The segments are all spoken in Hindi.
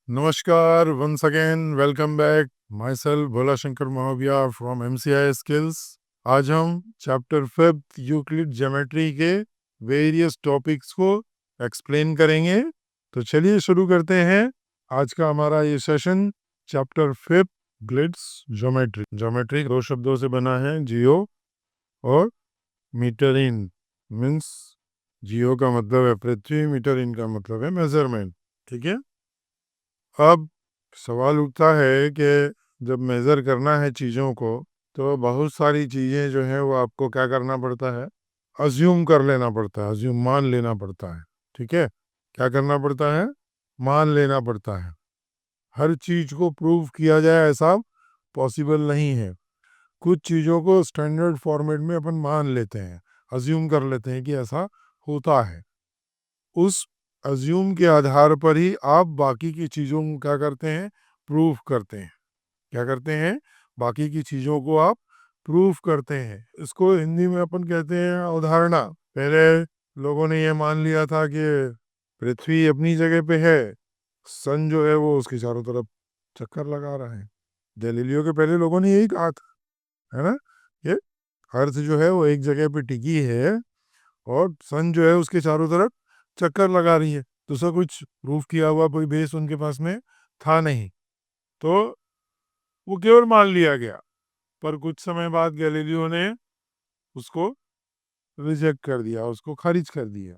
Namaskar, once again, welcome back. Myself, Bhola Shankar Mahavia from MCI Skills. आज हम चैप्टर 5 यूक्लिड ज्योमेट्री के वेरियस टॉपिक्स को एक्सप्लेन करेंगे। तो चलिए शुरू करते हैं आज का हमारा ये सेशन। चैप्टर 5 ग्लिड्स ज्योमेट्री। ज्योमेट्री दो शब्दों से बना है, जियो और मीटरिन। मीन्स जियो का मतलब है पृथ्वी, मीटरिन का मतलब है मेजरमेंट। ठीक है। अब सवाल उठता है कि जब मेज़र करना है चीज़ों को तो बहुत सारी चीज़ें जो हैं वो आपको क्या करना पड़ता है, अज्यूम कर लेना पड़ता है, अज्यूम मान लेना पड़ता है। ठीक है, क्या करना पड़ता है, मान लेना पड़ता है। हर चीज़ को प्रूव किया जाए ऐसा पॉसिबल नहीं है। कुछ चीज़ों को स्टैंडर्ड फॉर्मेट में अपन मान लेते हैं, अज्यूम कर लेते हैं कि ऐसा होता है। उस अज्यूम के आधार पर ही आप बाकी की चीज़ों को क्या करते हैं, प्रूफ करते हैं। क्या करते हैं, बाकी की चीज़ों को आप प्रूफ करते हैं। इसको हिंदी में अपन कहते हैं अवधारणा। पहले लोगों ने ये मान लिया था कि पृथ्वी अपनी जगह पे है, सन जो है वो उसके चारों तरफ चक्कर लगा रहा है। गैलीलियो के पहले लोगों ने यही कहा था, है ना, ये अर्थ जो है वो एक जगह पे टिकी है और सन जो है उसके चारों तरफ चक्कर लगा रही है। दूसरा कुछ प्रूफ किया हुआ कोई बेस उनके पास में था नहीं, तो वो केवल मान लिया गया। पर कुछ समय बाद गैलीलियो ने उसको रिजेक्ट कर दिया, उसको खारिज कर दिया।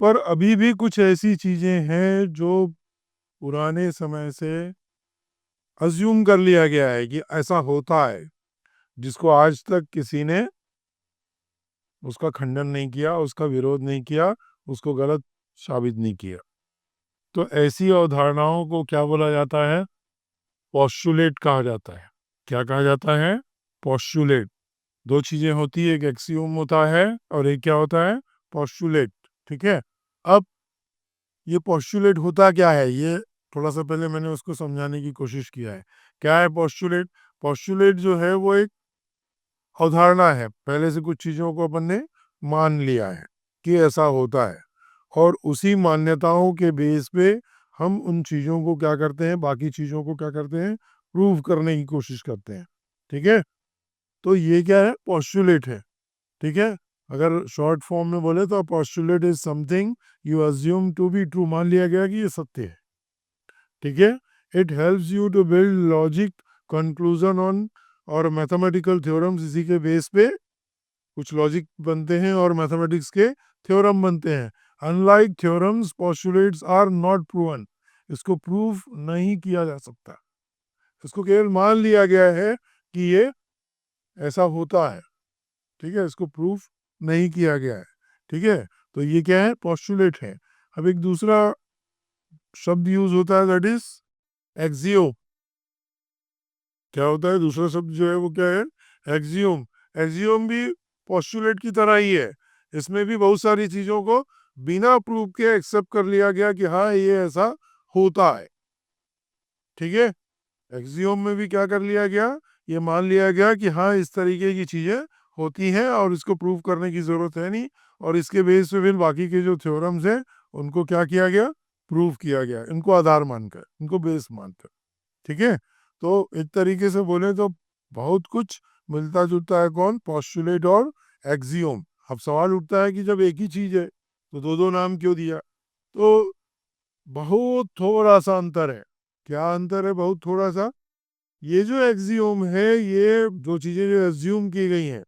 पर अभी भी कुछ ऐसी चीजें हैं जो पुराने समय से अज्यूम कर लिया गया है कि ऐसा होता है, जिसको आज तक किसी ने उसका खंडन नहीं किया, उसका विरोध नहीं किया, उसको गलत साबित नहीं किया। तो ऐसी अवधारणाओं को क्या बोला जाता है, पोस्टुलेट कहा जाता है। क्या कहा जाता है, पोस्टुलेट। दो चीजें होती है, एक एक्सियोम होता है और एक क्या होता है, पोस्टुलेट। ठीक है। अब ये पोस्टुलेट होता क्या है, ये थोड़ा सा पहले मैंने उसको समझाने की कोशिश किया है। क्या है पोस्टुलेट? पोस्टुलेट जो है वो एक अवधारणा है, पहले से कुछ चीजों को अपन ने मान लिया है कि ऐसा होता है, और उसी मान्यताओं के बेस पे हम उन चीजों को क्या करते हैं, बाकी चीजों को क्या करते हैं, प्रूव करने की कोशिश करते हैं। ठीक है। तो ये क्या है, पोस्टुलेट है। ठीक है। अगर शॉर्ट फॉर्म में बोले तो postulate is something you assume to be true, मान लिया गया कि ये सत्य है। ठीक है। It helps you to build logic conclusion on और मैथमेटिकल थ्योरम्स, इसी के बेस पे कुछ लॉजिक बनते हैं और मैथमेटिक्स के थ्योरम बनते हैं। Unlike theorems, postulates are not proven. इसको प्रूफ नहीं किया जा सकता, इसको केवल मान लिया गया है कि ये ऐसा होता है। ठीक है, इसको प्रूफ नहीं किया गया है। ठीक है, तो ये क्या है, पोस्टुलेट है। अब एक दूसरा शब्द यूज होता है, दैट इज एक्सियोम। क्या होता है दूसरा शब्द जो है वो क्या है, एक्सियोम। एक्सियोम भी पोस्टुलेट की तरह ही है। इसमें भी बहुत सारी चीजों को बिना प्रूफ के एक्सेप्ट कर लिया गया कि हाँ ये ऐसा होता है। ठीक है। एक्सियोम में भी क्या कर लिया गया, ये मान लिया गया कि हाँ इस तरीके की चीजें होती हैं और इसको प्रूव करने की जरूरत है नहीं, और इसके बेस पे फिर बाकी के जो थ्योरम्स हैं उनको क्या किया गया, प्रूव किया गया, इनको आधार मानकर, इनको बेस मानकर। ठीक है। तो एक तरीके से बोले तो बहुत कुछ मिलता जुलता है, कौन, पोस्टुलेट और एक्सियोम। अब सवाल उठता है कि जब एक ही चीज है तो दो दो नाम क्यों दिया? तो बहुत थोड़ा सा अंतर है। क्या अंतर है, बहुत थोड़ा सा। ये जो एक्सियोम है, ये जो चीजें जो एज्यूम की गई हैं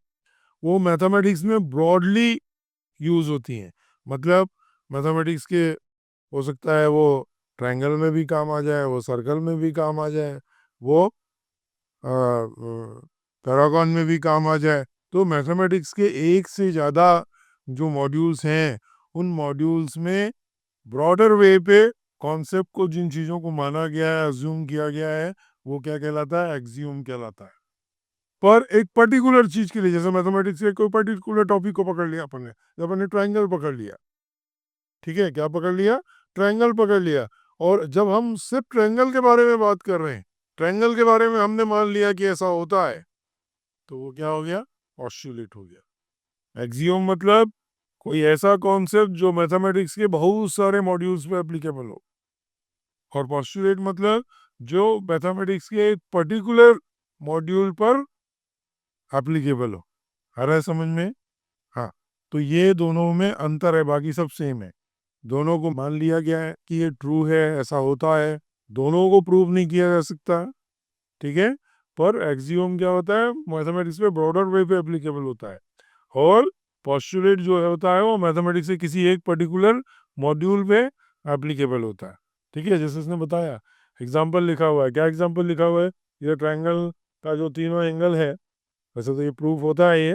वो मैथमेटिक्स में ब्रॉडली यूज होती हैं। मतलब मैथमेटिक्स के हो सकता है वो ट्रायंगल में भी काम आ जाए, वो सर्कल में भी काम आ जाए, वो पैरागॉन में भी काम आ जाए। तो मैथमेटिक्स के एक से ज़्यादा जो मॉड्यूल्स हैं, उन मॉड्यूल्स में ब्रॉडर वे पे कॉन्सेप्ट को, जिन चीज़ों को माना गया है, अज्यूम किया गया है, वो क्या कहलाता है, एक्सियोम कहलाता है। पर एक पर्टिकुलर चीज के लिए, जैसे मैथमेटिक्स के कोई पर्टिकुलर टॉपिक को पकड़ लिया अपन ने, जब अपन ने ट्रायंगल पकड़ लिया, ठीक है, क्या पकड़ लिया, ट्रायंगल पकड़ लिया, और जब हम सिर्फ ट्रायंगल के बारे में बात कर रहे हैं, ट्रायंगल के बारे में हमने मान लिया कि ऐसा होता है, तो वो क्या हो गया, पोस्टुलेट हो गया। एक्सियोम मतलब कोई ऐसा कॉन्सेप्ट जो मैथमेटिक्स के बहुत सारे मॉड्यूल्स पे एप्लीकेबल हो, और पोस्टुलेट मतलब जो मैथमेटिक्स के एक पर्टिकुलर मॉड्यूल पर एप्लीकेबल हो। आ रहा है समझ में? हाँ, तो ये दोनों में अंतर है, बाकी सब सेम है। दोनों को मान लिया गया है कि ये ट्रू है, ऐसा होता है, दोनों को प्रूव नहीं किया जा सकता, ठीक है। पर एक्सियोम क्या होता है, मैथमेटिक्स पे ब्रॉडर वे पे एप्लीकेबल होता है, और पोस्टुलेट जो होता है वो मैथमेटिक्स के किसी एक पर्टिकुलर मॉड्यूल पे एप्लीकेबल होता है, ठीक है। जैसे इसने बताया, एग्जाम्पल लिखा हुआ है, क्या एग्जाम्पल लिखा हुआ है, ये ट्रायंगल का जो तीनों एंगल है, वैसे तो ये प्रूफ होता है ये,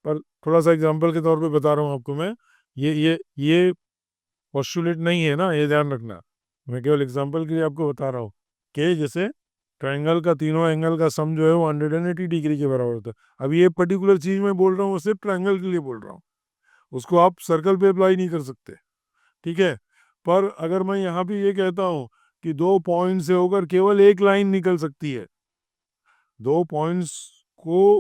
पर थोड़ा सा एग्जाम्पल के तौर पे बता रहा हूँ आपको मैं। ये पोस्टुलेट नहीं है ना, ये ध्यान रखना, मैं केवल एग्जाम्पल के लिए आपको बता रहा हूँ कि जैसे ट्रायंगल का तीनों एंगल का सम जो है वो 180 डिग्री के बराबर होता है। अब ये पर्टिकुलर चीज मैं बोल रहा हूँ वो सिर्फ ट्रायंगल के लिए बोल रहा हूँ, उसको आप सर्कल पे अप्लाई नहीं कर सकते, ठीक है। पर अगर मैं यहाँ पे ये कहता हूँ कि दो पॉइंट से होकर केवल एक लाइन निकल सकती है, दो पॉइंट्स को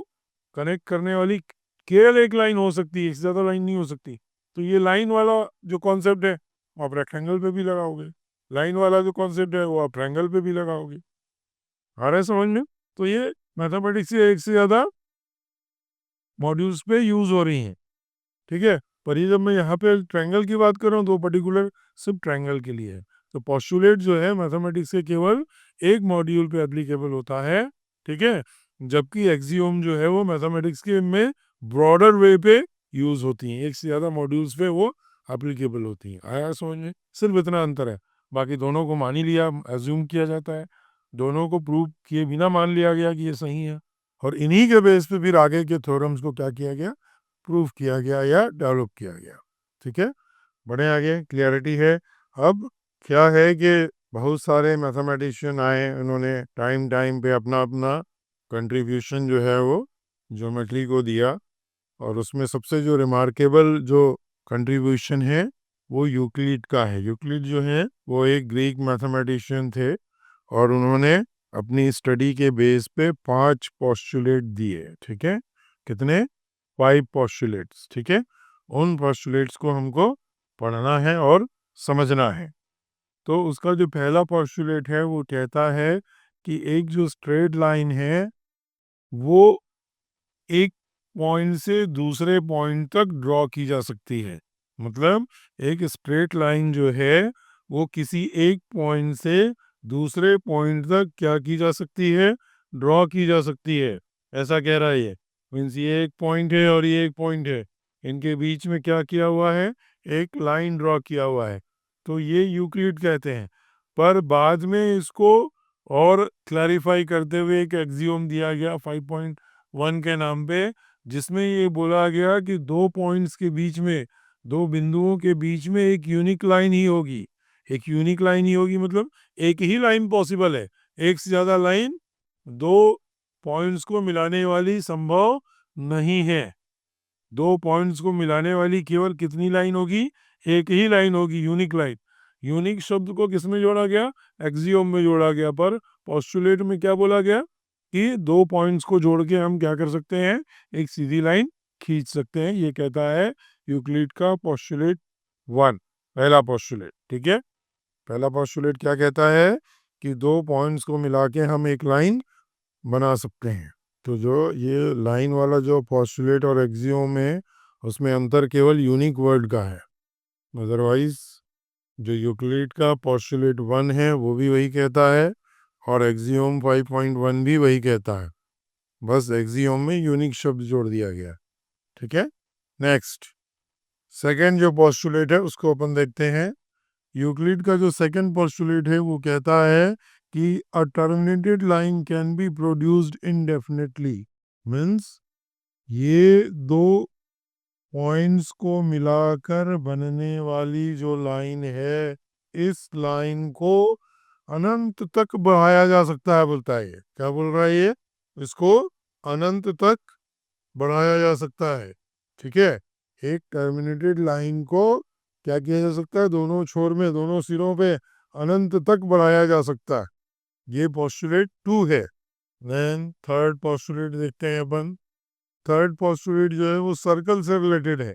कनेक्ट करने वाली केवल एक लाइन हो सकती है, इससे ज्यादा लाइन नहीं हो सकती, तो ये लाइन वाला जो कॉन्सेप्ट है वो आप रेक्टेंगल पे भी लगाओगे, लाइन वाला जो कॉन्सेप्ट है वो आप ट्रायंगल पे भी लगाओगे। आ रहा है समझ में? तो ये मैथमेटिक्स के एक से ज्यादा मॉड्यूल्स पे यूज हो रही हैं, ठीक है। पर ये जब मैं यहाँ पे ट्रायंगल की बात कर रहा हूँ तो पर्टिकुलर सिर्फ ट्रायंगल के लिए है। तो पोस्टुलेट जो है मैथमेटिक्स के केवल एक मॉड्यूल पे एप्लीकेबल होता है, ठीक है, जबकि एक्सियोम जो है वो मैथमेटिक्स के में ब्रॉडर वे पे यूज होती हैं, एक से ज्यादा मॉड्यूल्स पे वो एप्लीकेबल होती हैं। आया समझ में? सिर्फ इतना अंतर है, बाकी दोनों को मान ही लिया, एज्यूम किया जाता है, दोनों को प्रूव किए बिना मान लिया गया कि ये सही है, और इन्हीं के बेस पे फिर आगे के थ्योरम्स को क्या किया गया, प्रूव किया गया या डेवलप किया गया, ठीक है। बड़े आगे क्लियरिटी है। अब क्या है कि बहुत सारे मैथमेटिशियन आए, उन्होंने टाइम टाइम पे अपना अपना कंट्रीब्यूशन जो है वो ज्योमेट्री को दिया, और उसमें सबसे जो रिमार्केबल जो कंट्रीब्यूशन है वो यूक्लिड का है। यूक्लिड जो है वो एक ग्रीक मैथमेटिशियन थे, और उन्होंने अपनी स्टडी के बेस पे 5 पोस्टुलेट दिए, ठीक है। कितने? 5 पोस्टुलेट्स, ठीक है। उन पोस्टुलेट्स को हमको पढ़ना है और समझना है। तो उसका जो पहला पोस्टुलेट है वो कहता है कि एक जो स्ट्रेट लाइन है वो एक पॉइंट से दूसरे पॉइंट तक ड्रॉ की जा सकती है। मतलब एक स्ट्रेट लाइन जो है वो किसी एक पॉइंट से दूसरे पॉइंट तक क्या की जा सकती है, ड्रॉ की जा सकती है, ऐसा कह रहा है ये। मीन्स ये एक पॉइंट है और ये एक पॉइंट है, इनके बीच में क्या किया हुआ है, एक लाइन ड्रॉ किया हुआ है, तो ये यूक्लिड कहते हैं। पर बाद में इसको और क्लैरिफाई करते हुए एक एक्सियोम दिया गया 5.1 के नाम पे, जिसमें ये बोला गया कि दो पॉइंट्स के बीच में, दो बिंदुओं के बीच में एक यूनिक लाइन ही होगी। एक यूनिक लाइन ही होगी मतलब एक ही लाइन पॉसिबल है, एक से ज्यादा लाइन दो पॉइंट्स को मिलाने वाली संभव नहीं है। दो पॉइंट्स को मिलाने वाली केवल कितनी लाइन होगी, एक ही लाइन होगी, यूनिक लाइन। यूनिक शब्द को किसमें जोड़ा गया, एक्सियोम में जोड़ा गया। पर पोस्टुलेट में क्या बोला गया कि दो पॉइंट्स को जोड़ के हम क्या कर सकते हैं, एक सीधी लाइन खींच सकते हैं। ये कहता है यूक्लिड का पोस्टुलेट 1, पहला पोस्टुलेट, ठीक है। पहला पोस्टुलेट क्या कहता है कि दो पॉइंट्स को मिला के हम एक लाइन बना सकते हैं। तो जो ये लाइन वाला जो पोस्टुलेट और एक्सियोम है उसमें अंतर केवल यूनिक वर्ड का है, अदरवाइज जो यूक्लिड का पोस्टुलेट 1 है वो भी वही कहता है, और एक्सियोम 5.1 भी वही कहता है, बस एक्सियोम में यूनिक शब्द जोड़ दिया गया, ठीक है। नेक्स्ट, सेकंड जो पोस्टुलेट है उसको अपन देखते हैं। यूक्लिड का जो सेकंड पोस्टुलेट है वो कहता है कि a terminated line can be produced indefinitely. Means ये दो पॉइंट्स को मिलाकर बनने वाली जो लाइन है, इस लाइन को अनंत तक बढ़ाया जा सकता है, बोलता है ये। क्या बोल रहा है ये? इसको अनंत तक बढ़ाया जा सकता है, ठीक है। एक टर्मिनेटेड लाइन को क्या किया जा सकता है, दोनों छोर में, दोनों सिरों पे अनंत तक बढ़ाया जा सकता है। ये पोस्टुलेट 2 है। देन थर्ड पोस्टुलेट देखते हैं अपन। थर्ड पोस्टुलेट जो है वो सर्कल से रिलेटेड है।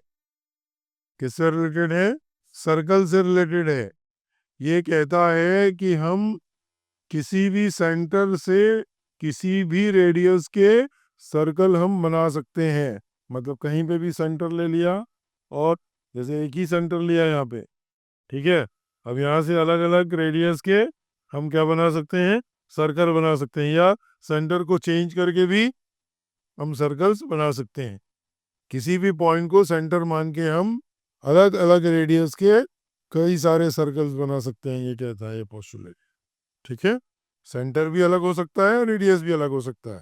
किससे रिलेटेड है? सर्कल से रिलेटेड है। ये कहता है कि हम किसी भी सेंटर से किसी भी रेडियस के सर्कल हम बना सकते हैं। मतलब कहीं पे भी सेंटर ले लिया और जैसे एक ही सेंटर लिया यहाँ पे, ठीक है, अब यहाँ से अलग अलग रेडियस के हम क्या बना सकते हैं? सर्कल बना सकते हैं, या सेंटर को चेंज करके भी हम सर्कल्स बना सकते हैं। किसी भी पॉइंट को सेंटर मान के हम अलग अलग रेडियस के कई सारे सर्कल्स बना सकते हैं, ये कहता है ये पोस्टुलेट। ठीक है, सेंटर भी अलग हो सकता है, रेडियस भी अलग हो सकता है।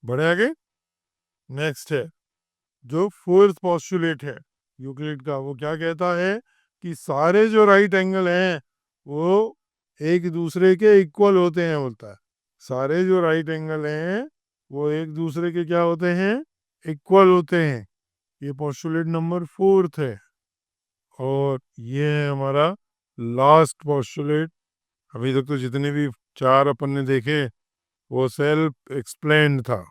बढ़े आगे। नेक्स्ट है जो फोर्थ पोस्टुलेट है यूक्लिड का, वो क्या कहता है कि सारे जो राइट एंगल हैं वो एक दूसरे के इक्वल होते हैं, बोलता है। सारे जो राइट एंगल हैं वो एक दूसरे के क्या होते हैं? इक्वल होते हैं। ये पोस्टुलेट नंबर 4 है। और ये है हमारा लास्ट पोस्टुलेट। अभी तक तो जितने भी 4 अपन ने देखे वो सेल्फ एक्सप्लेन्ड था,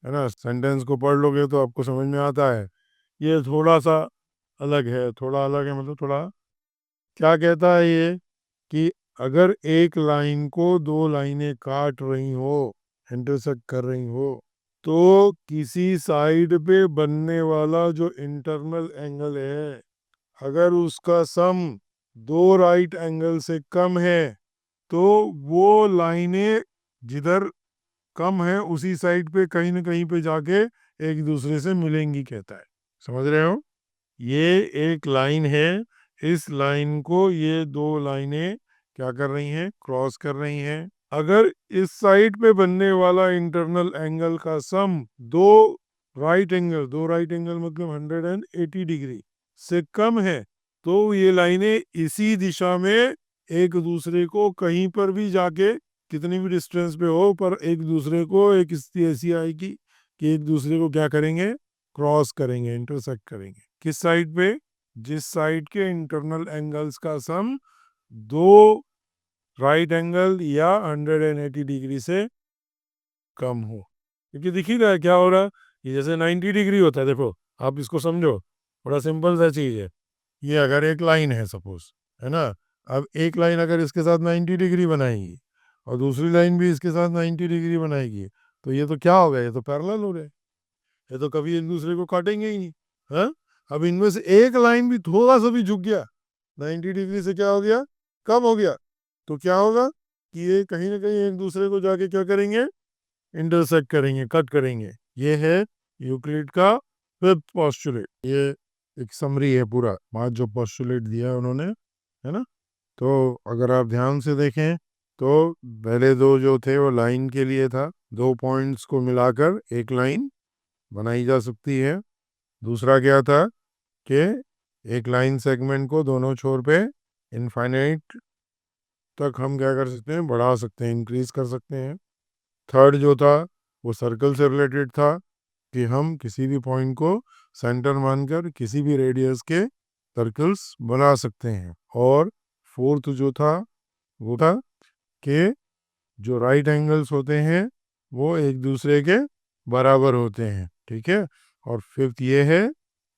है ना। सेंटेंस को पढ़ लोगे तो आपको समझ में आता है। ये थोड़ा सा अलग है। थोड़ा अलग है मतलब थोड़ा, क्या कहता है ये कि अगर एक लाइन को 2 लाइनें काट रही हो, इंटरसेक्ट कर रही हो, तो किसी साइड पे बनने वाला जो इंटरनल एंगल है, अगर उसका सम 2 राइट एंगल से कम है, तो वो लाइनें जिधर कम है उसी साइड पे कहीं ना कहीं पे जाके एक दूसरे से मिलेंगी, कहता है। समझ रहे हो? ये एक लाइन है, इस लाइन को ये 2 लाइनें क्या कर रही हैं? क्रॉस कर रही हैं। अगर इस साइड पे बनने वाला इंटरनल एंगल का सम दो राइट एंगल मतलब 180 डिग्री से कम है, तो ये लाइनें इसी दिशा में एक दूसरे को कहीं पर भी जाके, कितनी भी डिस्टेंस पे हो, पर एक दूसरे को एक स्थिति ऐसी आएगी कि एक दूसरे को क्या करेंगे? क्रॉस करेंगे, इंटरसेक्ट करेंगे। किस साइड पे? जिस साइड के इंटरनल एंगल्स का सम 2 राइट एंगल या 180 डिग्री से कम हो। क्योंकि दिख ही रहा है क्या हो रहा है। ये जैसे 90 डिग्री होता है, देखो आप इसको समझो, बड़ा सिंपल सा चीज है। ये अगर एक लाइन है सपोज, है ना, अब एक लाइन अगर इसके साथ 90 डिग्री बनाएगी और दूसरी लाइन भी इसके साथ 90 डिग्री बनाएगी, तो ये तो क्या हो गया? ये तो पैरेलल हो रहे हैं, ये तो कभी एक दूसरे को काटेंगे ही नहीं। हाँ, अब इनमें से एक लाइन भी थोड़ा सा भी झुक गया 90 डिग्री से, क्या हो गया? कम हो गया। तो क्या होगा कि ये कहीं ना कहीं एक दूसरे को जाके क्या करेंगे? इंटरसेक्ट करेंगे, कट करेंगे। ये है यूक्लिड का फिफ्थ पोस्टुलेट। ये एक समरी है पूरा, 5 जो पोस्टुलेट दिया है उन्होंने, है ना। तो अगर आप ध्यान से देखें तो पहले 2 जो थे वो लाइन के लिए था, 2 पॉइंट्स को मिलाकर एक लाइन बनाई जा सकती है। दूसरा क्या था कि एक लाइन सेगमेंट को दोनों छोर पे इनफाइनाइट तक हम क्या कर सकते हैं? बढ़ा सकते हैं, इंक्रीज कर सकते हैं। थर्ड जो था वो सर्कल से रिलेटेड था कि हम किसी भी पॉइंट को सेंटर मानकर किसी भी रेडियस के सर्कल्स बना सकते हैं। और फोर्थ जो था वो था कि जो राइट एंगल्स होते हैं वो एक दूसरे के बराबर होते हैं। ठीक है। और फिफ्थ ये है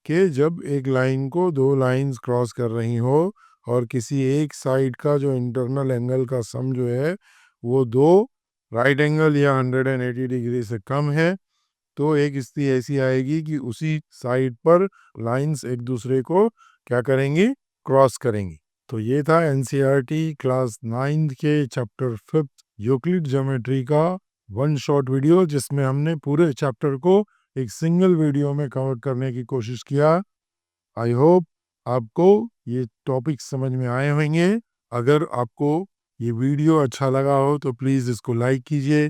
कि जब एक लाइन को 2 लाइंस क्रॉस कर रही हो और किसी एक साइड का जो इंटरनल एंगल का सम जो है वो 2 राइट एंगल या 180 डिग्री से कम है, तो एक स्थिति ऐसी आएगी कि उसी साइड पर लाइंस एक दूसरे को क्या करेंगी? क्रॉस करेंगी। तो ये था एनसीईआरटी क्लास 9 के चैप्टर 5 यूक्लिड ज्योमेट्री का 1 शॉर्ट वीडियो, जिसमें हमने पूरे चैप्टर को एक सिंगल वीडियो में कवर करने की कोशिश किया। आई होप आपको ये टॉपिक समझ में आए होंगे। अगर आपको ये वीडियो अच्छा लगा हो तो प्लीज़ इसको लाइक कीजिए,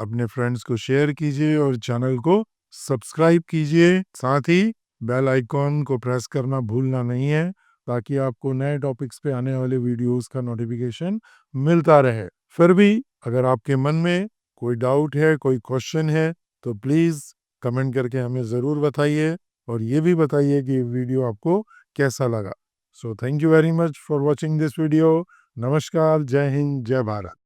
अपने फ्रेंड्स को शेयर कीजिए और चैनल को सब्सक्राइब कीजिए। साथ ही बेल आइकॉन को प्रेस करना भूलना नहीं है, ताकि आपको नए टॉपिक्स पे आने वाले वीडियोस का नोटिफिकेशन मिलता रहे। फिर भी अगर आपके मन में कोई डाउट है, कोई क्वेश्चन है, तो प्लीज़ कमेंट करके हमें ज़रूर बताइए, और ये भी बताइए कि वीडियो आपको कैसा लगा। So thank you very much for watching this video. नमस्कार, जय हिंद, जय भारत।